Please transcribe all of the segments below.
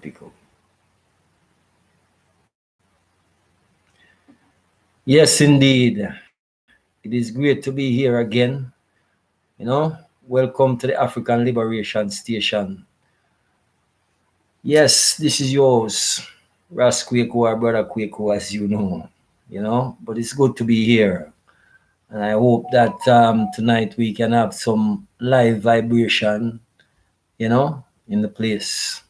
Pickle. Yes, indeed. It is great to be here again. You know, welcome to the African Liberation Station. Yes, this is yours, Ras Kwaku or Brother Kwaku, as you know. But it's good to be here. And I hope that tonight we can have some live vibration, in the place.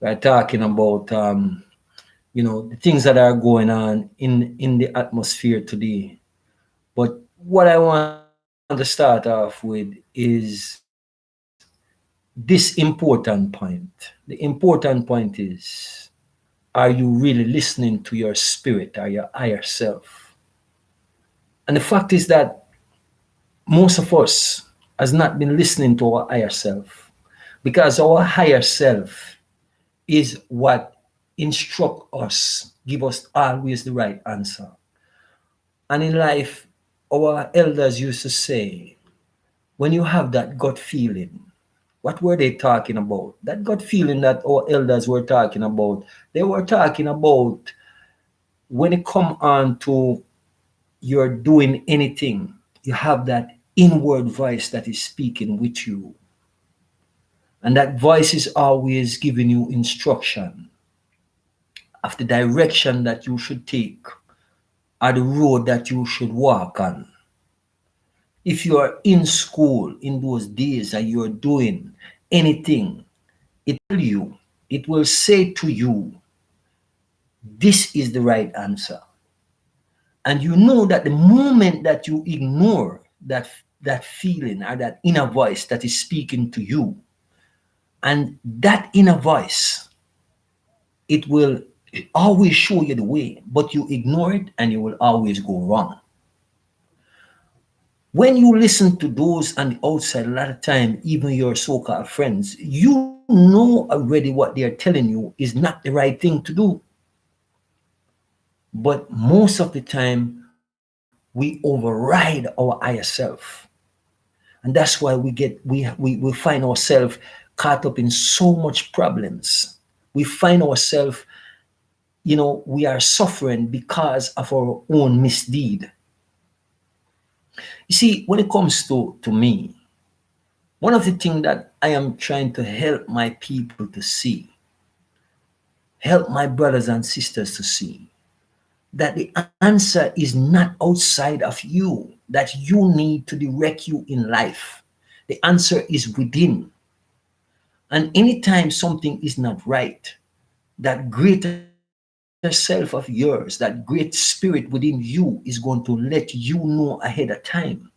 We're talking about the things that are going on in the atmosphere today. But what I want to start off with is this important point. The important point is, are you really listening to your spirit or your higher self? And the fact is that most of us has not been listening to our higher self, because our higher self is what instruct us, give us always the right answer. And in life, our elders used to say, when you have that gut feeling, what were they talking about? That gut feeling that our elders were talking about, they were talking about when it come on to you're doing anything, you have that inward voice that is speaking with you. And that voice is always giving you instruction of the direction that you should take or the road that you should walk on. If you are in school in those days and you're doing anything, it will say to you, this is the right answer. And you know that the moment that you ignore that feeling or that inner voice that is speaking to you, and that inner voice, it will always show you the way, but you ignore it and you will always go wrong. When you listen to those on the outside, a lot of time, even your so-called friends, you know already what they are telling you is not the right thing to do. But most of the time, we override our higher self. And that's why we find ourselves caught up in so much problems. We find ourselves, we are suffering because of our own misdeed. You see, when it comes to me, one of the things that I am trying to help my people to see, help my brothers and sisters to see, that the answer is not outside of you, that you need to direct you in life. The answer is within. And anytime something is not right, that greater self of yours, that great spirit within you is going to let you know ahead of time.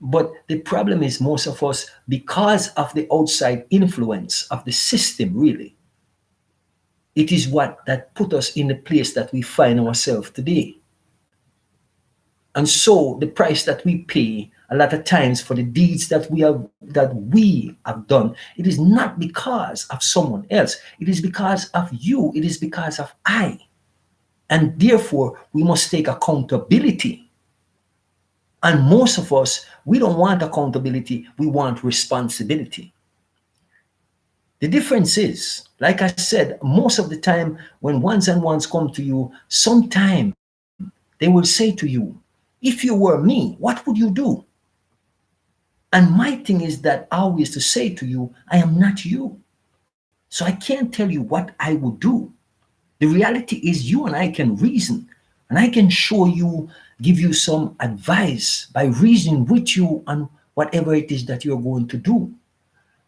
But the problem is most of us, because of the outside influence of the system, really, it is what that put us in the place that we find ourselves today. And so the price that we pay a lot of times for the deeds that we have done, it is not because of someone else. It is because of you. It is because of I. And therefore, we must take accountability. And most of us, we don't want accountability, we want responsibility. The difference is, like I said, most of the time when ones and ones come to you, sometime they will say to you, if you were me, what would you do? And my thing is that always to say to you, I am not you. So I can't tell you what I would do. The reality is you and I can reason, and I can show you, give you some advice by reasoning with you on whatever it is that you're going to do.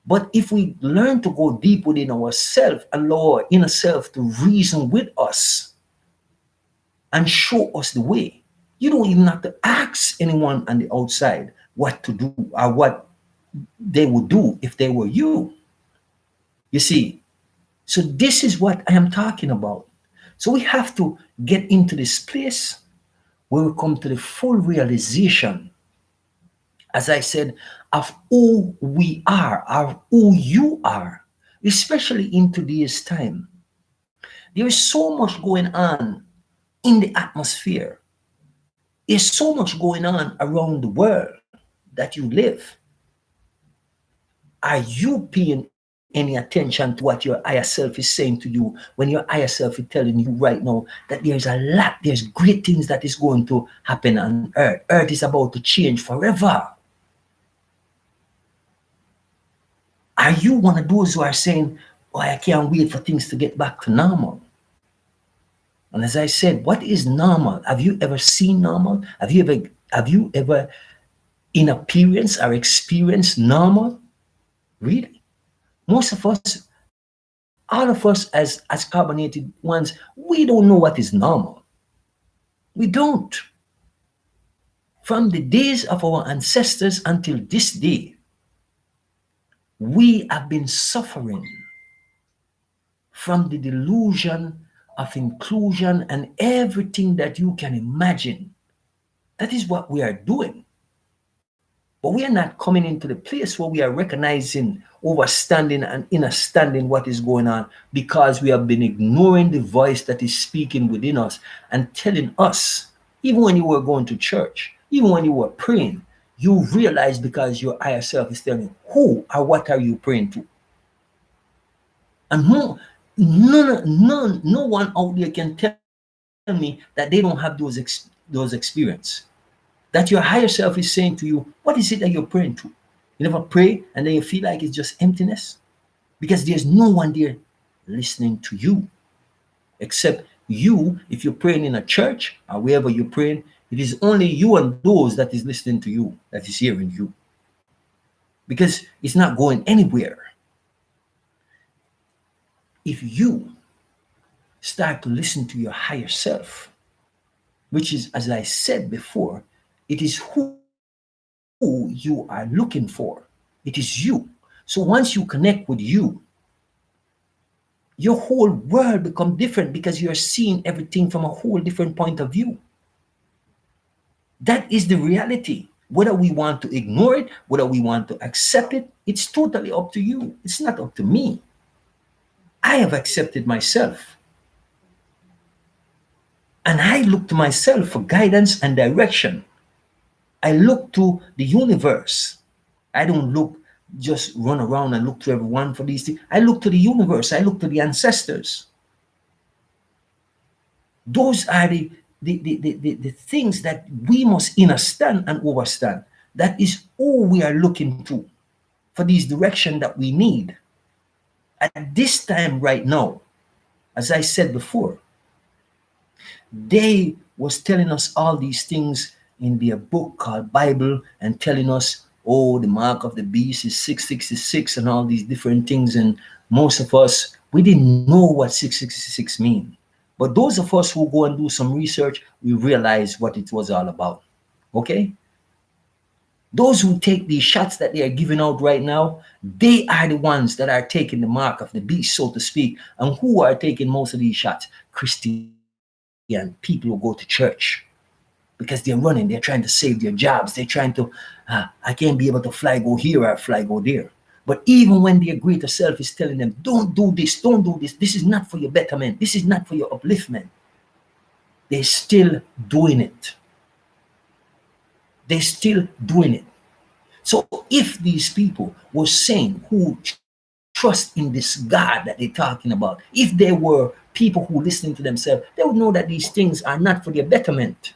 But if we learn to go deep within ourselves, allow our inner self to reason with us and show us the way, you don't even have to ask anyone on the outside what to do or what they would do if they were you. You see, so this is what I am talking about. So we have to get into this place where we come to the full realization, as I said, of who we are, of who you are, especially in today's time. There is so much going on in the atmosphere. There's so much going on around the world that you live. Are you paying attention? any attention to what your higher self is saying to you, when your higher self is telling you right now that there's great things that is going to happen on earth. Earth is about to change forever. Are you one of those who are saying, oh, I can't wait for things to get back to normal? And as I said, what is normal? Have you ever seen normal? Have you ever in appearance or experienced normal? Really? Most of us, all of us as carbonated ones, we don't know what is normal. We don't. From the days of our ancestors until this day, we have been suffering from the delusion of inclusion and everything that you can imagine. That is what we are doing. But we are not coming into the place where we are recognizing, overstanding, and understanding what is going on because we have been ignoring the voice that is speaking within us and telling us, even when you were going to church, even when you were praying, you realize because your higher self is telling you, who or what are you praying to? And no one out there can tell me that they don't have those experience. That your higher self is saying to you, what is it that you're praying to? You never pray and then you feel like it's just emptiness because there's no one there listening to you except you. If you're praying in a church or wherever you're praying, it is only you and those that is listening to you, that is hearing you, because it's not going anywhere. If you start to listen to your higher self, which is, as I said before, it is who you are looking for. It is you. So once you connect with you, your whole world becomes different because you're seeing everything from a whole different point of view. That is the reality. Whether we want to ignore it, whether we want to accept it, it's totally up to you. It's not up to me. I have accepted myself. And I look to myself for guidance and direction. I look to the universe. I don't look, just run around and look to everyone for these things. I look to the universe. I look to the ancestors. Those are the things that we must understand and overstand. That is all we are looking to for this direction that we need. At this time right now, as I said before, they was telling us all these things in their book called Bible and telling us, oh, the mark of the beast is 666 and all these different things. And most of us, we didn't know what 666 mean. But those of us who go and do some research, we realize what it was all about. Okay? Those who take these shots that they are giving out right now, they are the ones that are taking the mark of the beast, so to speak. And who are taking most of these shots? Christian people who go to church. Because they're running, they're trying to save their jobs, they're trying to, I can't be able to fly go here or fly go there. But even when their greater self is telling them, don't do this, this is not for your betterment, this is not for your upliftment, they're still doing it. They're still doing it. So if these people were saying who trust in this God that they're talking about, if they were people who listening to themselves, they would know that these things are not for their betterment.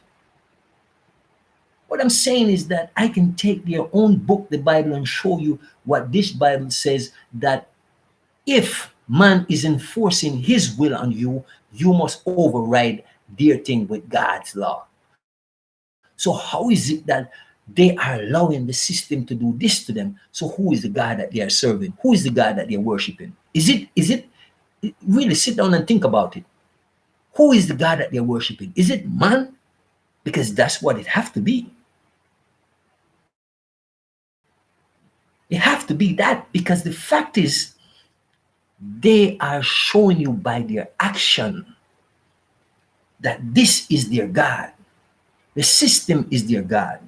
What I'm saying is that I can take their own book, the Bible, and show you what this Bible says, that if man is enforcing his will on you, you must override their thing with God's law. So how is it that they are allowing the system to do this to them? So who is the God that they are serving? Who is the God that they are worshiping? Is it really, sit down and think about it? Who is the God that they're worshiping? Is it man? Because that's what it have to be. It have to be that, because the fact is they are showing you by their action that this is their God. The system is their God.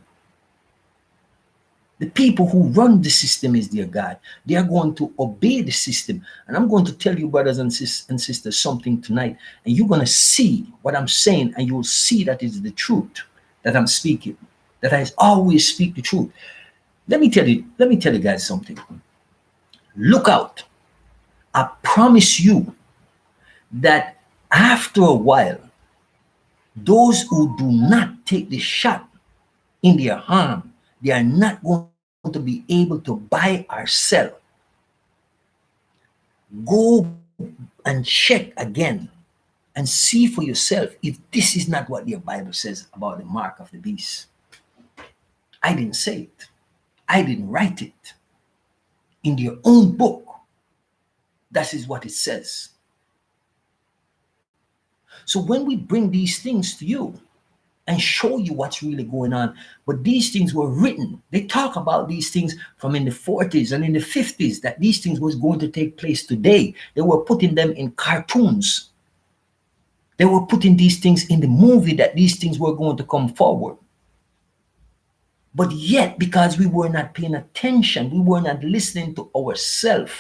The people who run the system is their God. They are going to obey the system. And I'm going to tell you, brothers and sisters, something tonight. And you're going to see what I'm saying, and you'll see that it's the truth that I'm speaking, that I always speak the truth. Let me tell you guys something. Look out. I promise you that after a while, those who do not take the shot in their arm, they are not going to be able to buy or sell. Go and check again and see for yourself if this is not what your Bible says about the mark of the beast. I didn't say it, I didn't write it. In their own book, that is what it says. So when we bring these things to you and show you what's really going on, but these things were written. They talk about these things from in the 40s and in the 50s that these things was going to take place today. They were putting them in cartoons. They were putting these things in the movie that these things were going to come forward. But yet, because we were not paying attention, we were not listening to ourselves.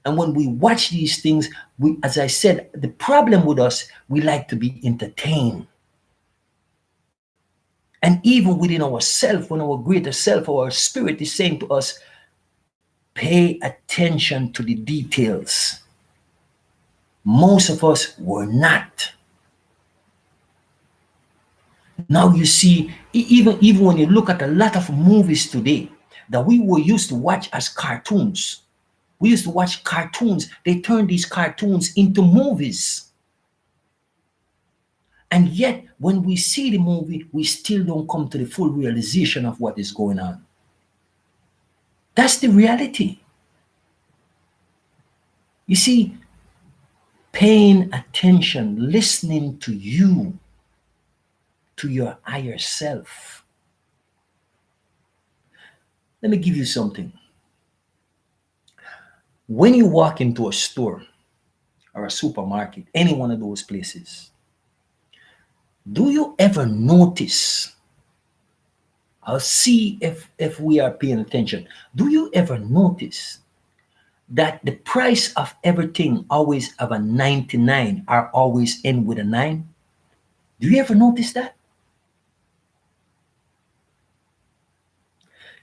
And when we watch these things, we, as I said, the problem with us, we like to be entertained. And even within ourselves, when our greater self, our spirit is saying to us, pay attention to the details. Most of us were not. Now you see, even when you look at a lot of movies today that we were used to watch as cartoons, we used to watch cartoons. They turned these cartoons into movies. And yet, when we see the movie, we still don't come to the full realization of what is going on. That's the reality. You see, paying attention, listening to you, to your higher self. Let me give you something. When you walk into a store or a supermarket, any one of those places, do you ever notice? I'll see if we are paying attention. Do you ever notice that the price of everything always have a 99 or always end with a 9? Do you ever notice that?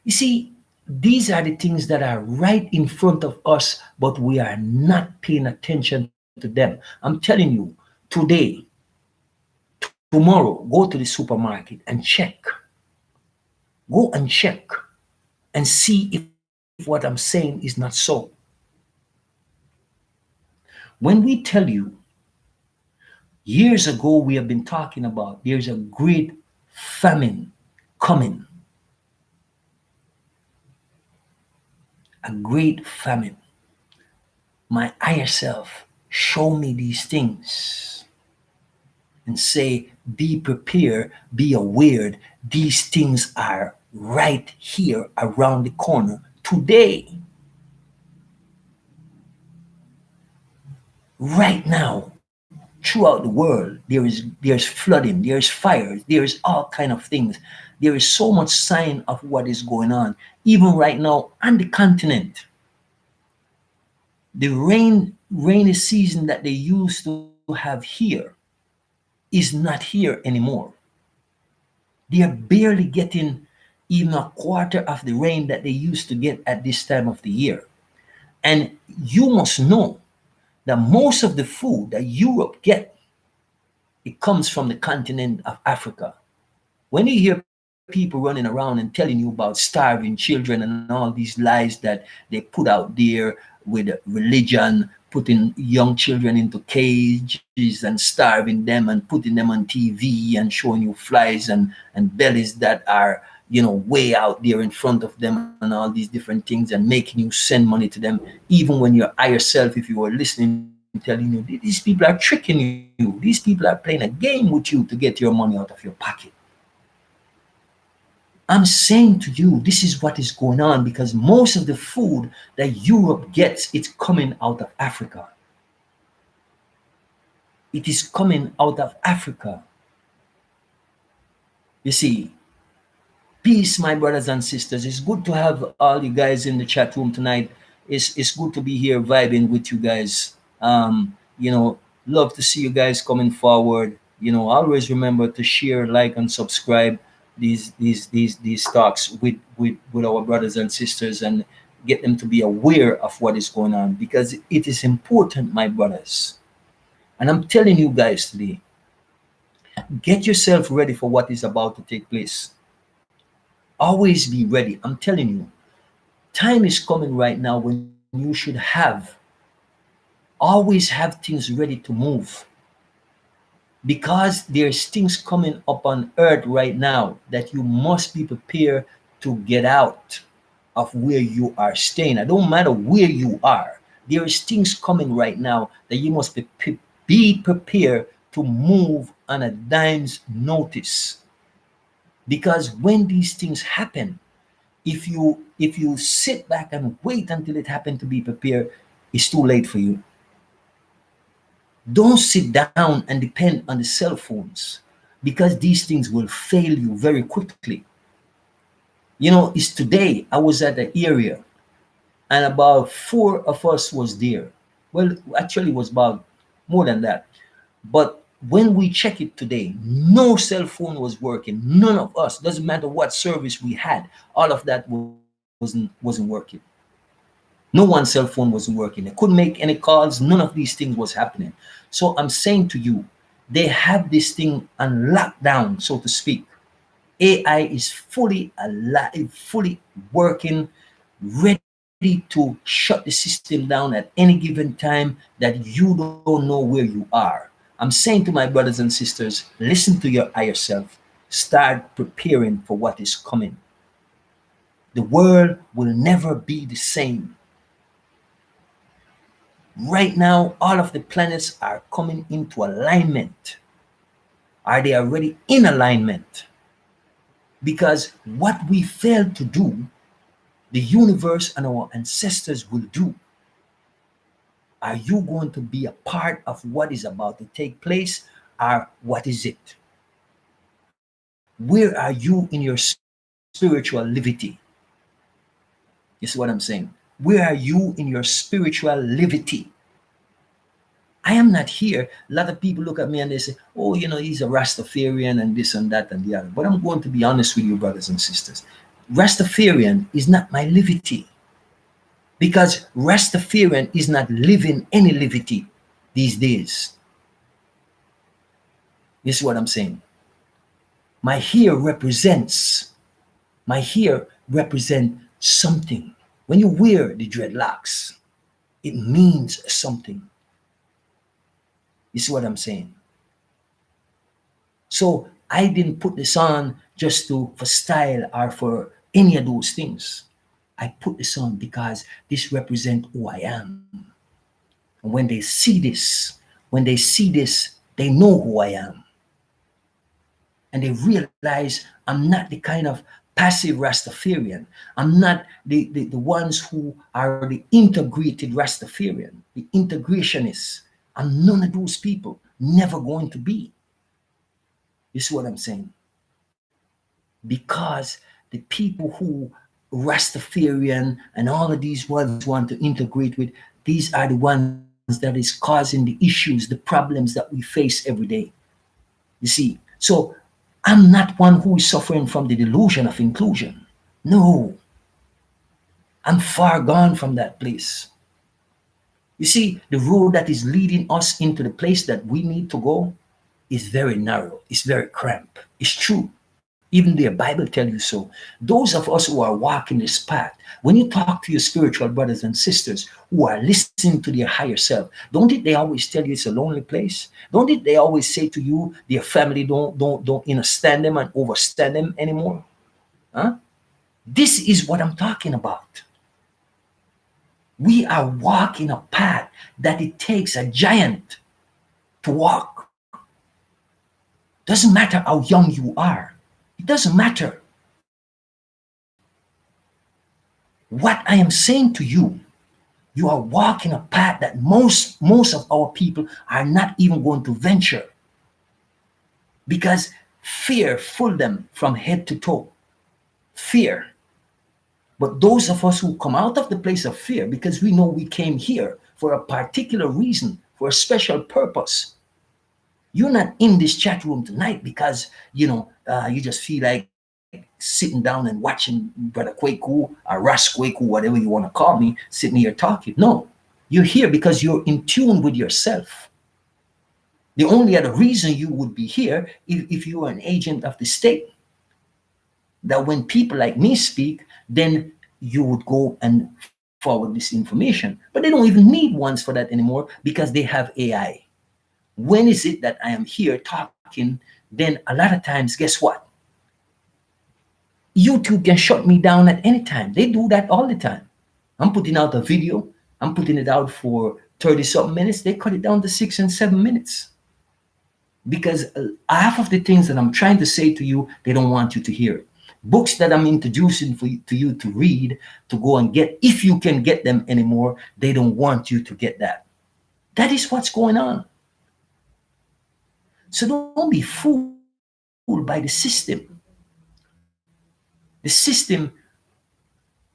You see, these are the things that are right in front of us, but we are not paying attention to them. I'm telling you, today, tomorrow, go to the supermarket and check. Go and check and see if what I'm saying is not so. When we tell you, years ago we have been talking about there's a great famine coming, a great famine. My higher self show me these things and say, be prepared, be aware, these things are right here around the corner today. Right now, throughout the world, there's flooding, there's fires, there's all kind of things. There is so much sign of what is going on. Even right now on the continent, the rainy season that they used to have here is not here anymore. They are barely getting even a quarter of the rain that they used to get at this time of the year. And you must know that most of the food that Europe get, it comes from the continent of Africa. When you hear people running around and telling you about starving children and all these lies that they put out there with religion, putting young children into cages and starving them and putting them on TV and showing you flies and bellies that are, way out there in front of them and all these different things and making you send money to them, even when your higher self, if you were listening, telling you, these people are tricking you. These people are playing a game with you to get your money out of your pocket. I'm saying to you, this is what is going on because most of the food that Europe gets, it's coming out of Africa. It is coming out of Africa. You see, peace, my brothers and sisters. It's good to have all you guys in the chat room tonight. It's good to be here vibing with you guys. Love to see you guys coming forward. Always remember to share, like, and subscribe these talks with our brothers and sisters, and get them to be aware of what is going on, because it is important, my brothers. And I'm telling you guys today, get yourself ready for what is about to take place. Always be ready. I'm telling you, time is coming right now when you should always have things ready to move, because there's things coming up on earth right now that you must be prepared to get out of where you are staying. It don't matter where you are. There is things coming right now that you must be prepared to move on a dime's notice. Because when these things happen, if you sit back and wait until it happened to be prepared, it's too late for you. Don't sit down and depend on the cell phones, because these things will fail you very quickly. It's today I was at the area, and about four of us was there. Well, actually it was about more than that. But when we check it today, no cell phone was working. None of us, doesn't matter what service we had, all of that wasn't working. No one cell phone wasn't working. They couldn't make any calls. None of these things was happening. So I'm saying to you, they have this thing on lockdown, so to speak. AI is fully alive, fully working, ready to shut the system down at any given time that you don't know where you are. I'm saying to my brothers and sisters, listen to your higher self. Start preparing for what is coming. The world will never be the same. Right now, all of the planets are coming into alignment. Are they already in alignment? Because what we failed to do, the universe and our ancestors will do. Are you going to be a part of what is about to take place, or what is it? Where are you in your spiritual livity? You see what I'm saying? Where are you in your spiritual livity? I am not here. A lot of people look at me and they say, oh, he's a Rastafarian and this and that and the other. But I'm going to be honest with you, brothers and sisters. Rastafarian is not my livity, because Rastafarian is not living any livity these days. You see what I'm saying? My hair represents, my hair represent something. When you wear the dreadlocks, it means something. You see what I'm saying? So I didn't put this on just to for style or for any of those things. I put this on because this represents who I am. And when they see this, they know who I am. And they realize I'm not the kind of passive Rastafarian. I'm not the ones who are the integrated Rastafarian, the integrationists. I'm none of those people. Never going to be. You see what I'm saying? Because the people who Rastafarian and all of these ones want to integrate with, these are the ones that is causing the issues, the problems that we face every day. You see, so I'm not one who is suffering from the delusion of inclusion. No, I'm far gone from that place. You see, the road that is leading us into the place that we need to go is very narrow, it's very cramped. It's true. Even the Bible tell you so. Those of us who are walking this path, when you talk to your spiritual brothers and sisters who are listening to their higher self, don't it they always tell you it's a lonely place? Don't it they always say to you their family don't understand them and overstand them anymore? Huh? This is what I'm talking about. We are walking a path that it takes a giant to walk. Doesn't matter how young you are. It doesn't matter. What I am saying to you, you are walking a path that most of our people are not even going to venture, because fear fooled them from head to toe. Fear. But those of us who come out of the place of fear, because we know we came here for a particular reason, for a special purpose. You're not in this chat room tonight because you just feel like sitting down and watching Brother Kwaku or Russ Kwaku, whatever you want to call me, sitting here talking. No, you're here because you're in tune with yourself. The only other reason you would be here if you are an agent of the state, that when people like me speak, then you would go and forward this information. But they don't even need ones for that anymore because they have AI. When is it that I am here talking? Then a lot of times, guess what? YouTube can shut me down at any time. They do that all the time. I'm putting out a video, I'm putting it out for 30 something minutes. They cut it down to 6 and 7 minutes because half of the things that I'm trying to say to you, they don't want you to hear it. Books that I'm introducing to you to read, to go and get, if you can get them anymore, they don't want you to get that. That is what's going on. So don't be fooled by the system. The system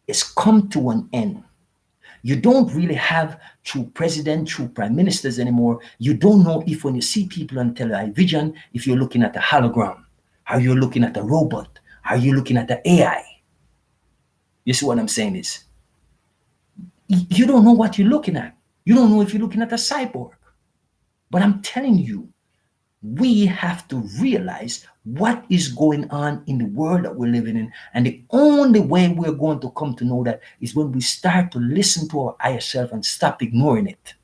is come to an end. You don't really have true president, true prime ministers anymore. You don't know if when you see people on television, if you're looking at a hologram, are you looking at a robot, are you looking at the AI? You see what I'm saying is, you don't know what you're looking at. You don't know if you're looking at a cyborg. But I'm telling you, we have to realize what is going on in the world that we're living in. And the only way we're going to come to know that is when we start to listen to our higher self and stop ignoring it.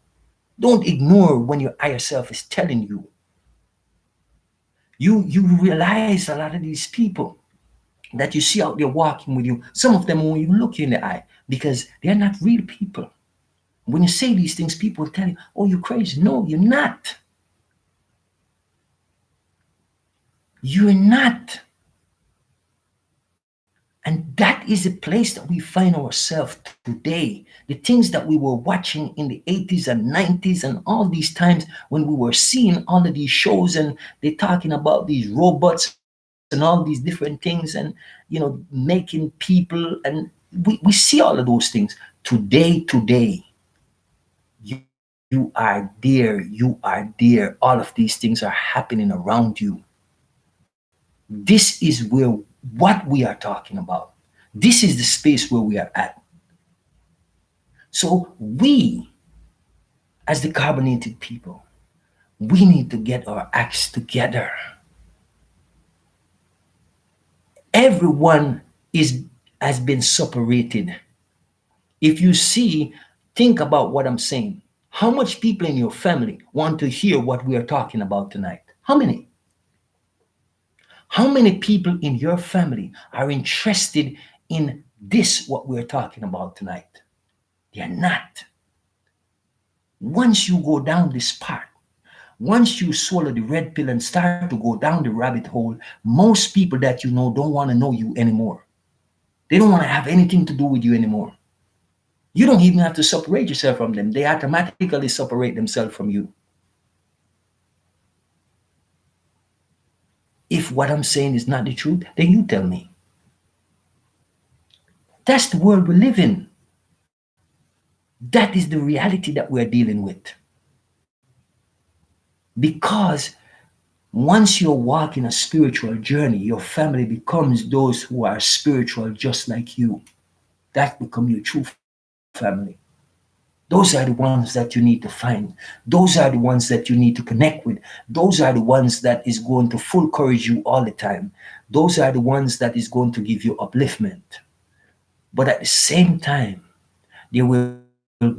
Don't ignore when your higher self is telling you. You realize a lot of these people that you see out there walking with you, some of them won't even look you in the eye because they're not real people. When you say these things, people will tell you, oh, you're crazy. No, you're not. You're not. And that is the place that we find ourselves today. The things that we were watching in the 80s and 90s and all these times when we were seeing all of these shows and they're talking about these robots and all these different things and, making people, and we see all of those things. Today, you are there. All of these things are happening around you. This is what we are talking about. This is the space where we are at. So we, as the carbonated people, we need to get our acts together. Everyone has been separated. If you see, think about what I'm saying. How much people in your family want to hear what we are talking about tonight? How many? How many people in your family are interested in this, what we're talking about tonight? They're not. Once you go down this path, once you swallow the red pill and start to go down the rabbit hole, most people that you know don't want to know you anymore. They don't want to have anything to do with you anymore. You don't even have to separate yourself from them. They automatically separate themselves from you. If what I'm saying is not the truth, then you tell me. That's the world we live in. That is the reality that we're dealing with. Because once you're walking a spiritual journey, your family becomes those who are spiritual just like you. That become your true family. Those are the ones that you need to find. Those are the ones that you need to connect with. Those are the ones that is going to full courage you all the time. Those are the ones that is going to give you upliftment. But at the same time, there will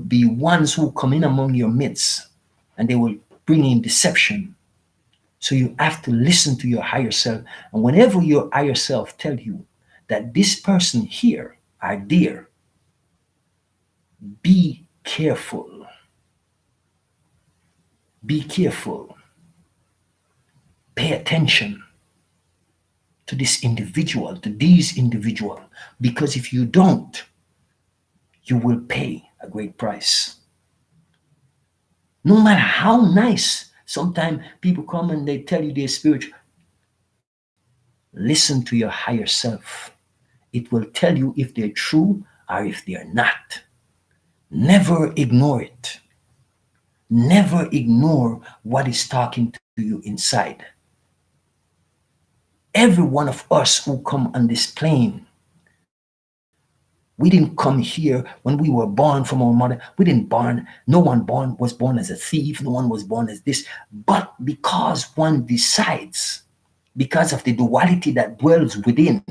be ones who come in among your midst and they will bring in deception. So you have to listen to your higher self. And whenever your higher self tell you that this person here are there, be careful. Be careful. Pay attention to this individual, to these individual, because if you don't, you will pay a great price. No matter how nice, sometimes people come and they tell you they're spiritual. Listen to your higher self. It will tell you if they're true or if they're not. Never ignore it. Never ignore what is talking to you inside. Every one of us who come on this plane, we didn't come here when we were born from our mother. We didn't born, no one born was born as a thief, no one was born as this. But because one decides, because of the duality that dwells within,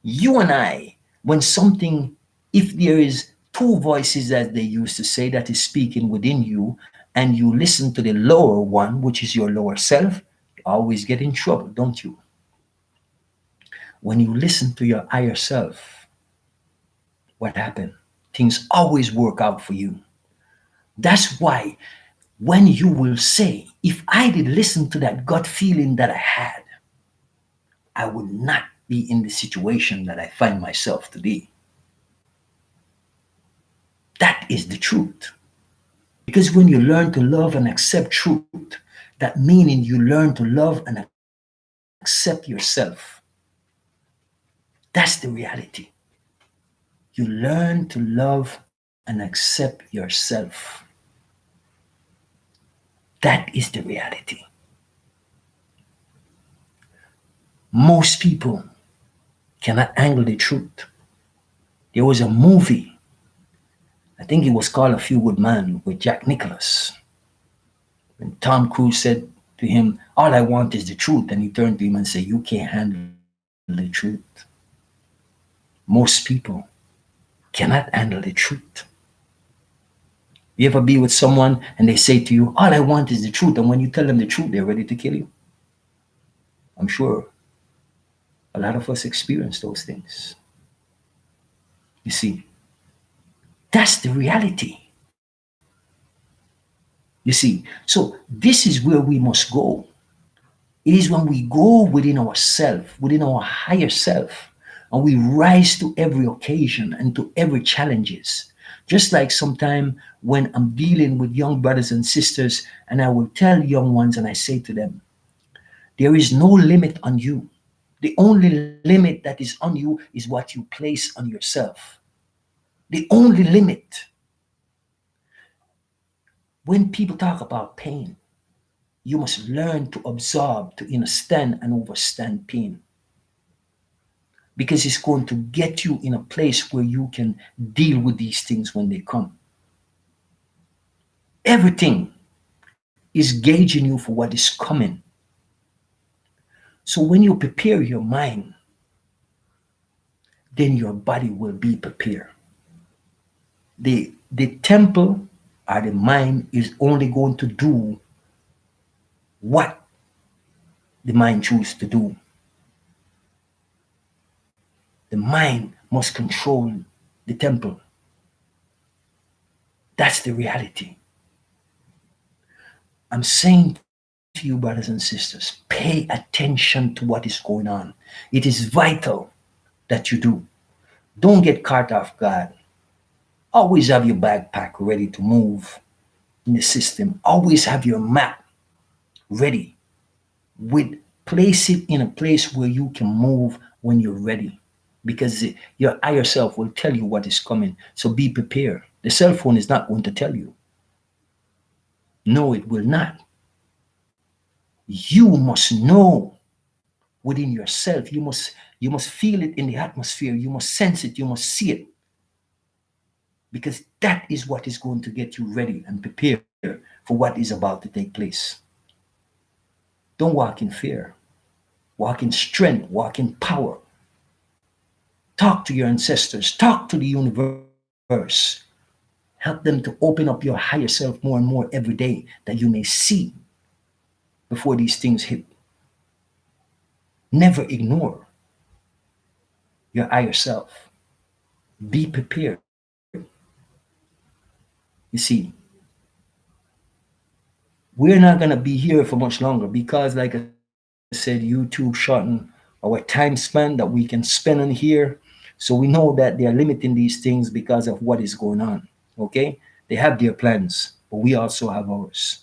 you and I, when something, if there is two voices, as they used to say, that is speaking within you, and you listen to the lower one, which is your lower self, you always get in trouble, don't you? When you listen to your higher self, what happened? Things always work out for you. That's why when you will say, if I did listen to that gut feeling that I had, I would not be in the situation that I find myself today. That is the truth. Because when you learn to love and accept truth, that meaning you learn to love and accept yourself. That's the reality. You learn to love and accept yourself. That is the reality. Most people cannot handle the truth. There was a movie, I think it was called A Few Good Men with Jack Nicholas. When Tom Cruise said to him, all I want is the truth, and he turned to him and said, you can't handle the truth. Most people cannot handle the truth. You ever be with someone and they say to you, all I want is the truth, and when you tell them the truth, they're ready to kill you? I'm sure a lot of us experience those things. You see, that's the reality. You see, so this is where we must go. It is when we go within ourself, within our higher self, and we rise to every occasion and to every challenges. Just like sometime when I'm dealing with young brothers and sisters, and I will tell young ones and I say to them, there is no limit on you. The only limit that is on you is what you place on yourself. The only limit. When people talk about pain, you must learn to absorb, to understand and overstand pain. Because it's going to get you in a place where you can deal with these things when they come. Everything is gauging you for what is coming. So when you prepare your mind, then your body will be prepared. The temple or the mind is only going to do what the mind chooses to do. The mind must control the temple. That's the reality. I'm saying to you, brothers and sisters, pay attention to what is going on. It is vital that you do. Don't get caught off guard. Always have your backpack ready to move in the system. Always have your map ready. With place it in a place where you can move when you're ready. Because your higher self will tell you what is coming. So be prepared. The cell phone is not going to tell you. No, it will not. You must know within yourself. You must feel it in the atmosphere. You must sense it. You must see it. Because that is what is going to get you ready and prepared for what is about to take place. Don't walk in fear. Walk in strength. Walk in power. Talk to your ancestors. Talk to the universe. Help them to open up your higher self more and more every day that you may see before these things hit. Never ignore your higher self. Be prepared. You see, we're not going to be here for much longer because, like I said, YouTube shorten our time span that we can spend on here. So we know that they are limiting these things because of what is going on. Okay? They have their plans, but we also have ours.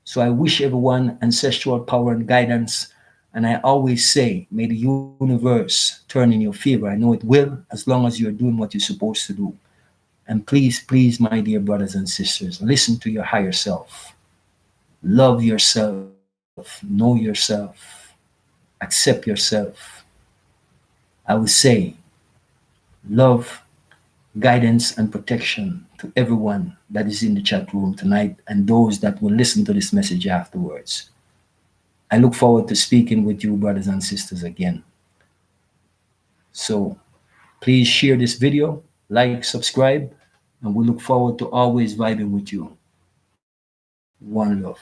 So I wish everyone ancestral power and guidance. And I always say, may the universe turn in your favor. I know it will, as long as you're doing what you're supposed to do. And please, please, my dear brothers and sisters, listen to your higher self. Love yourself. Know yourself. accept yourself. I will say love, guidance, and protection to everyone that is in the chat room tonight and those that will listen to this message afterwards. I look forward to speaking with you, brothers and sisters, again. So please share this video, like, subscribe, and we look forward to always vibing with you. One love.